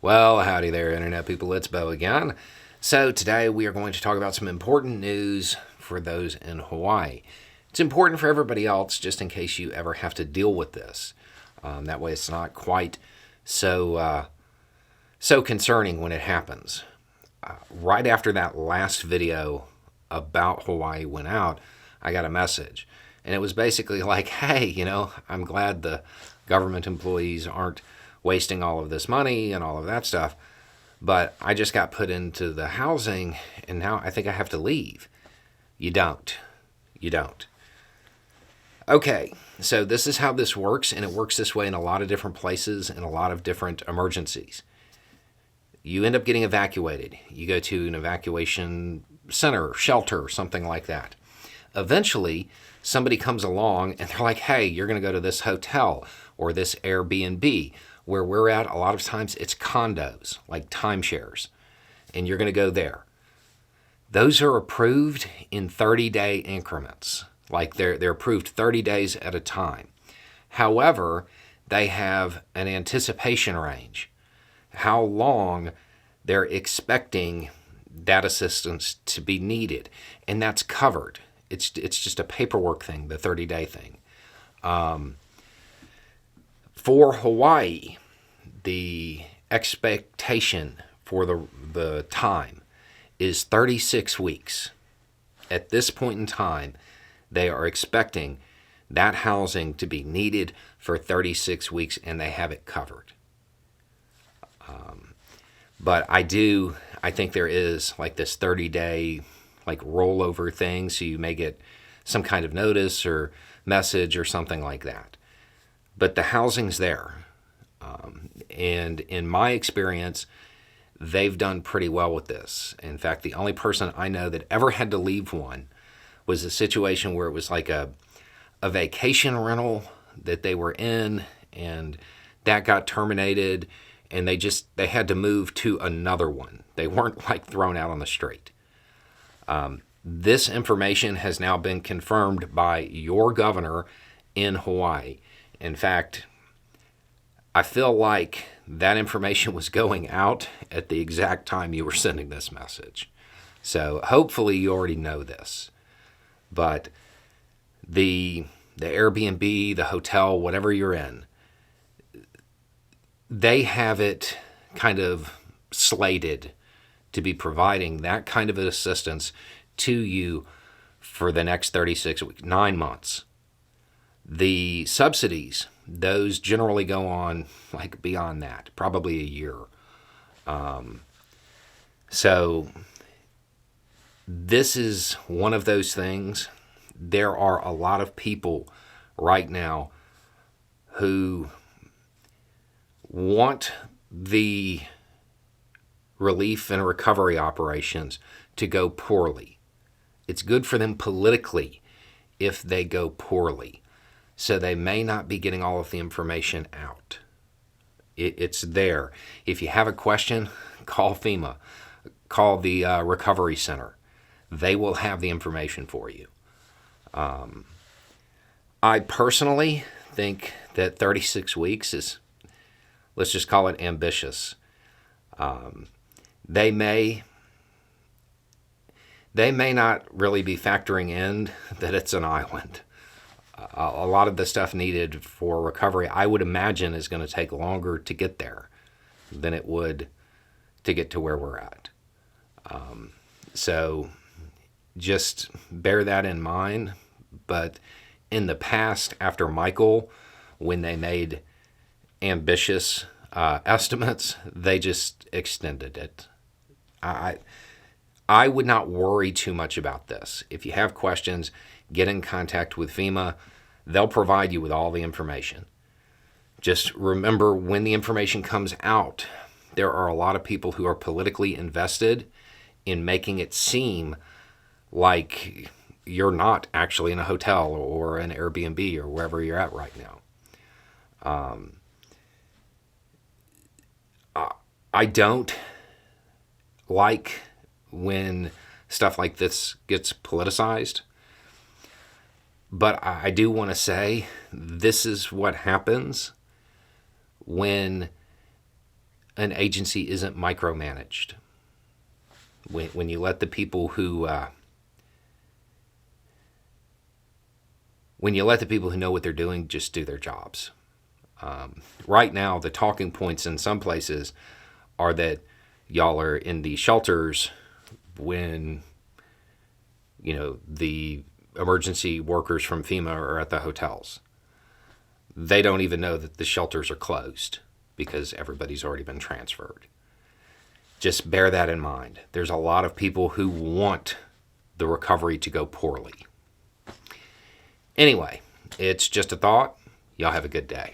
Well, howdy there, Internet people. It's Bo again. So, today we are going to talk about some important news for those in Hawaii. It's important for everybody else, just in case you ever have to deal with this. That way, it's not quite so concerning when it happens. Right after that last video about Hawaii went out, I got a message. And it was basically like, hey, I'm glad the government employees aren't wasting all of this money and all of that stuff. But I just got put into the housing, and now I think I have to leave. You don't. Okay, so this is how this works, and it works this way in a lot of different places and a lot of different emergencies. You end up getting evacuated. You go to an evacuation center, shelter, something like that. Eventually, somebody comes along and they're like, hey, you're going to go to this hotel or this Airbnb. Where we're at, a lot of times it's condos, like timeshares, and you're going to go there. Those are approved in 30-day increments, like they're approved 30 days at a time. However, they have an anticipation range, how long they're expecting that assistance to be needed, and that's covered. It's just a paperwork thing, the 30-day thing. For Hawaii, the expectation for the time is 36 weeks. At this point in time, they are expecting that housing to be needed for 36 weeks, and they have it covered. But I think there is like this 30-day like rollover thing, so you may get some kind of notice or message or something like that. But the housing's there. And in my experience, they've done pretty well with this. In fact, the only person I know that ever had to leave one was a situation where it was like a vacation rental that they were in, and that got terminated, and they had to move to another one. They weren't like thrown out on the street. This information has now been confirmed by your governor in Hawaii. In fact, I feel like that information was going out at the exact time you were sending this message. So hopefully you already know this. But the Airbnb, the hotel, whatever you're in, they have it kind of slated to be providing that kind of assistance to you for the next 36 weeks, 9 months. The subsidies, those generally go on like beyond that, probably a year. So this is one of those things. There are a lot of people right now who want the relief and recovery operations to go poorly. It's good for them politically if they go poorly. So they may not be getting all of the information out. It's there. If you have a question, call FEMA. Call the recovery center. They will have the information for you. I personally think that 36 weeks is, let's just call it ambitious. They may not really be factoring in that it's an island. A lot of the stuff needed for recovery, I would imagine, is going to take longer to get there than it would to get to where we're at. So just bear that in mind. But in the past, after Michael, when they made ambitious estimates, they just extended it. I would not worry too much about this. If you have questions, get in contact with FEMA. They'll provide you with all the information. Just remember, when the information comes out, there are a lot of people who are politically invested in making it seem like you're not actually in a hotel or an Airbnb or wherever you're at right now. I don't like when stuff like this gets politicized. But I do want to say this is what happens when an agency isn't micromanaged. When you let the people who know what they're doing just do their jobs. Right now, the talking points in some places are that y'all are in the shelters when, the emergency workers from FEMA are at the hotels. They don't even know that the shelters are closed because everybody's already been transferred. Just bear that in mind. There's a lot of people who want the recovery to go poorly. Anyway, it's just a thought. Y'all have a good day.